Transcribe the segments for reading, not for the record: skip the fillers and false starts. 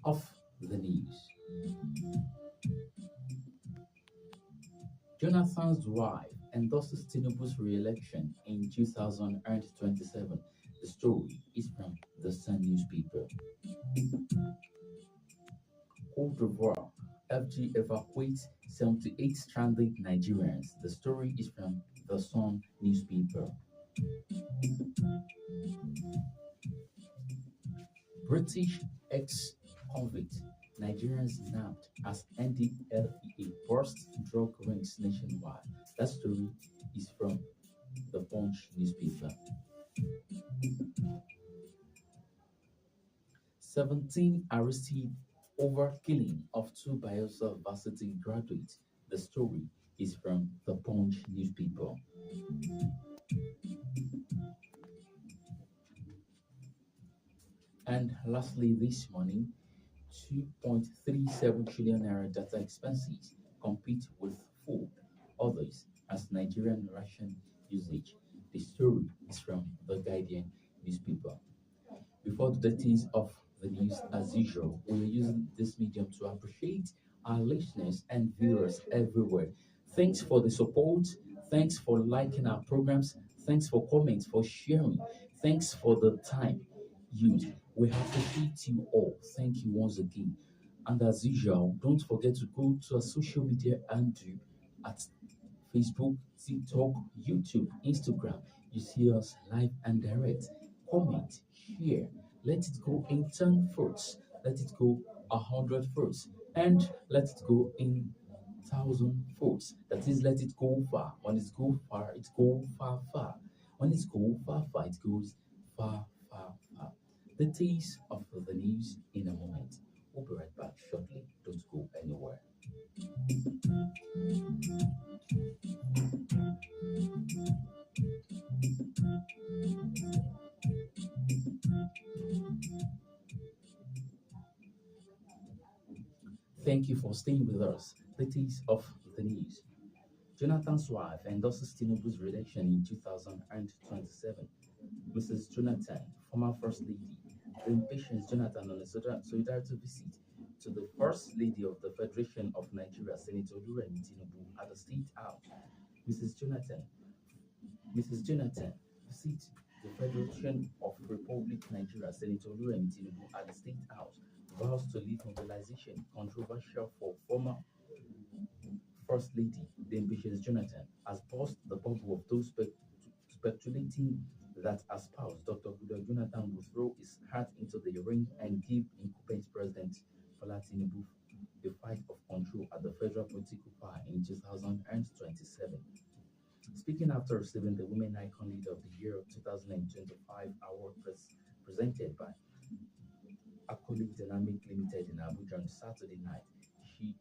of the news. Jonathan's wife endorses Tinubu's re-election in 2027. The story is from the Sun newspaper. Cote d'Ivoire, FG evacuates 78 stranded Nigerians. The story is from the Sun newspaper. British ex-convict Nigerians nabbed as NDLEA bursts drug rings nationwide. That story is from the Punch newspaper. 17 arrested over killing of two Bayelsa Varsity graduates. The story is from the Punch newspaper. And lastly, this morning, 2.37 trillion naira data expenses compete with food, others as Nigerian ration usage. The story is from the Guardian newspaper. Before the details of the news, as usual, we are using this medium to appreciate our listeners and viewers everywhere. Thanks for the support. Thanks for liking our programs. Thanks for comments, for sharing. Thanks for the time used. We appreciate you all. Thank you once again. And as usual, don't forget to go to our social media and do at Facebook, TikTok, YouTube, Instagram. You see us live and direct. Comment, share. Let it go in 10 first. Let it go 100 first. And let it go in 1,000 first. That is, let it go far. When it go far, it go far, far. When it go far, far, it goes far, far, far. The taste of the news in a moment. We'll be right back shortly. Don't go anywhere. Thank you for staying with us. The taste of the news. Jonathan's wife endorses Tinubu's re-election in 2027. Mrs. Jonathan, former First Lady, the impatient Jonathan on a solidarity visit to the First Lady of the Federation of Nigeria, Senator Oluremi Tinubu, at the State House. Mrs. Jonathan, Mrs. Jonathan, visit the Federation of Republic Nigeria, Senator Oluremi Tinubu, at the State House, vows to lead mobilization controversial for former First Lady, the ambitious Jonathan, has burst the bubble of those speculating that her spouse, Dr. Goodluck Jonathan, will throw his heart into the ring and give incumbent President Bola Tinubu the fight of control at the federal political power in 2027. Speaking after receiving the Women Icon Leader of the Year of 2025 award presented by Akomo Dynamic Limited in Abuja on Saturday night, she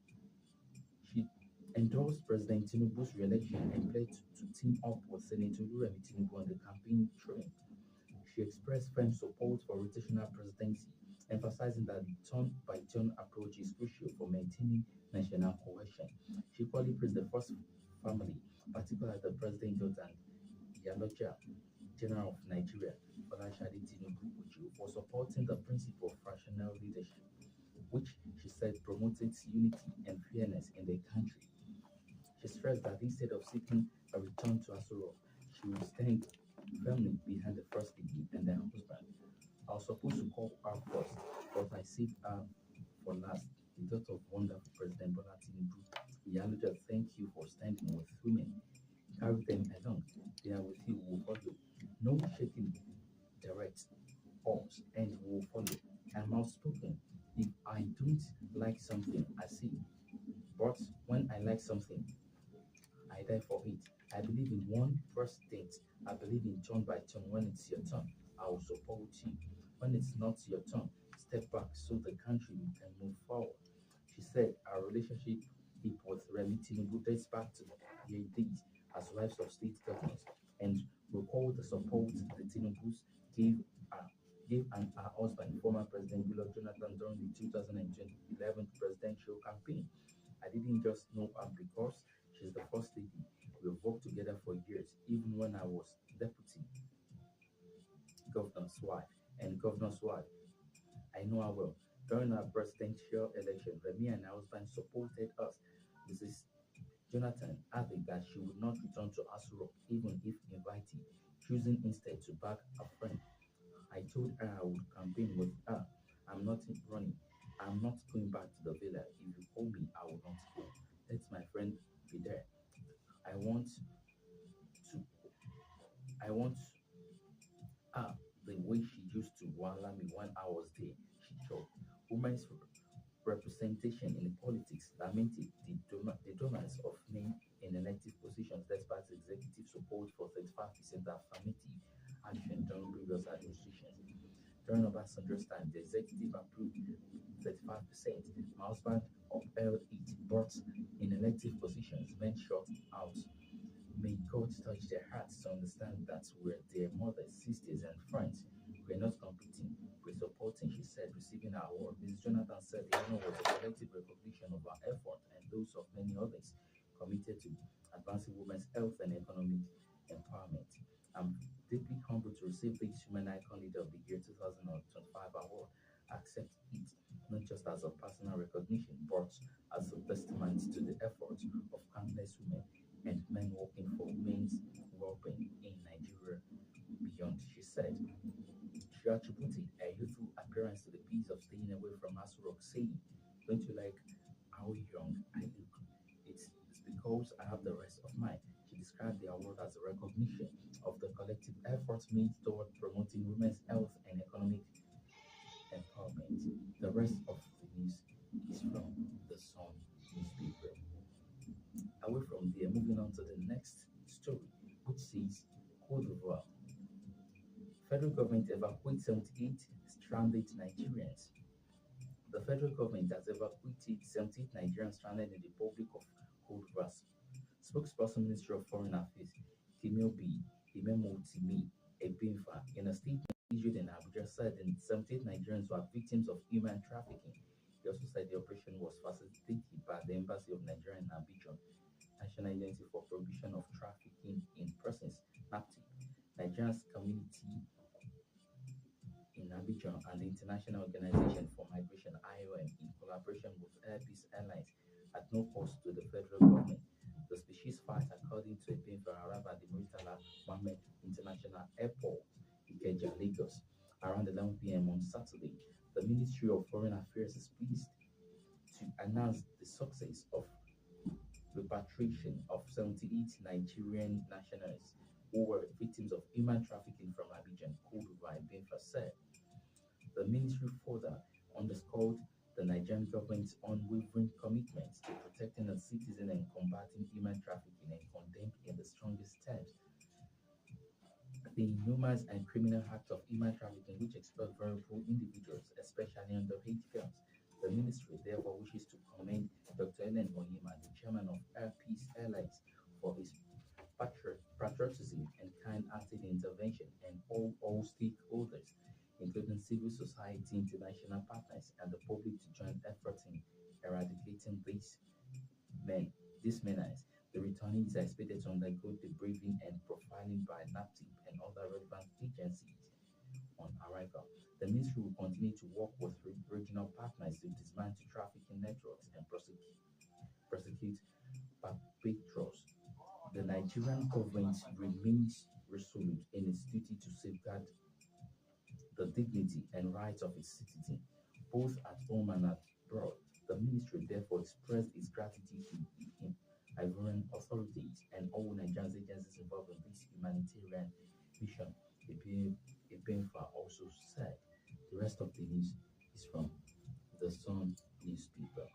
endorsed President Tinubu's re-election and pledged to team up with Senator Oluremi Tinubu on the campaign trail. She expressed firm support for rotational presidency, emphasizing that the turn-by-turn approach is crucial for maintaining national cohesion. She equally praised the first family, particularly the President Jordan Yaloja, General of Nigeria, Olashade Tinubu Uju, for supporting the principle of rational leadership, which she said promoted unity and fairness in the country. She stressed that instead of seeking a return to Asura, she would stand firmly behind the First Lady and their husband. I was supposed to call her first, but I saved her for last. The daughter of wonderful President Bola Tinubu, Yaloja, thank you for standing with women. Carry them along. They are with you, will follow. No shaking, direct, pause, and will follow. I'm outspoken. If I don't like something, I see. But when I like something, I die for it. I believe in one president. I believe in turn by turn. When it's your turn, I will support you. When it's not your turn, step back so the country can move forward. She said our relationship with Remi Tinubu dates back to the days as wives of state governors and recall the support the Tinubus gave her husband, former President Goodluck Jonathan, during the 2011 presidential campaign. I didn't just know her because she's the first lady. We've worked together for years, even when I was deputy governor's wife and governor's wife. I know her well. During our presidential election, Remy and her husband supported us. Mrs. Jonathan added that she would not return to Asurok even if invited, choosing instead to back a friend. I told her I would campaign with her. I'm not running. I'm not going back to the villa. If you call me, I will not go. Let my friend be there. I want to I want her the way she used to walla me when I was there, she joked. Women's representation in politics lamented the dominance of men in elective positions despite executive support for 35% affirmative action during previous administrations. During Obasanjo's time, the executive approved 35%. My husband upheld it, but in elective positions, men shot out. May God touch their hearts to understand that we're their mothers, sisters, and friends. We're not competing, we're supporting, she said, receiving our award. Ms. Jonathan said the honor was a collective recognition of our effort and those of many others committed to advancing women's health and economic empowerment. I'm deeply humbled to receive this Human Icon Leader of the Year 2025 award. I accept it not just as a personal recognition, but as a testament to the efforts of countless women and men working for men's well-being in Nigeria beyond, she said. She attributed her youthful appearance to the peace of staying away from Asurok, saying, "Don't you like how young I look? It's because I have the rest of mine." She described the award as a recognition of the collective efforts made toward promoting women's health and economic empowerment. The rest of the news is from the Sun newspaper. Away from there, moving on to the next story, which says Cote d'Ivoire. Federal government evacuates 78 stranded Nigerians. The federal government has evacuated 78 Nigerians stranded in the Republic of Cote d'Ivoire. Spokesperson Ministry of Foreign Affairs, Timiobi Imemotimi Ebinfa, in a statement issued in Abuja, said that 78 Nigerians were victims of human trafficking. He also said the operation was facilitated by the Embassy of Nigeria in Abidjan, National Agency for Prohibition of Trafficking in Persons, NAPTIP, Nigeria's community in Abidjan, and the International Organization for Migration (IOM) in collaboration with Air Peace Airlines at no cost to the federal government. The species flight, according to a paper, arrived at the Muritala Mohammed International Airport, Ikeja, Lagos, around 11 p.m. on Saturday. The Ministry of Foreign Affairs is pleased to announce the success of repatriation of 78 Nigerian nationals who were victims of human trafficking from Abidjan, Cote d'Ivoire, Benfa said. The ministry further underscored the Nigerian government's unwavering commitment to protecting its citizens and combating human trafficking, and condemned in the strongest terms the inhumane and criminal act of human trafficking which expel vulnerable individuals, especially underage girls. The ministry therefore wishes to commend Dr. Ellen Onyema, the chairman of Air Peace Airlines, for his patriotism and kind-hearted intervention, and all stakeholders, including civil society, international partners, and the public, to join efforts in eradicating men, these menace. The returnees are expected to undergo debriefing and profiling by NAPTIP and other relevant agencies on arrival. The ministry will continue to work with regional partners to dismantle trafficking networks and prosecute perpetrators. The Nigerian government remains resolute in its duty to safeguard the dignity and rights of its citizens, both at home and abroad. The ministry therefore expressed its gratitude to the Ivorian authorities and all Nigerian agencies involved in this humanitarian mission. Ibenfa also said. The rest of the news is from the Sun newspaper.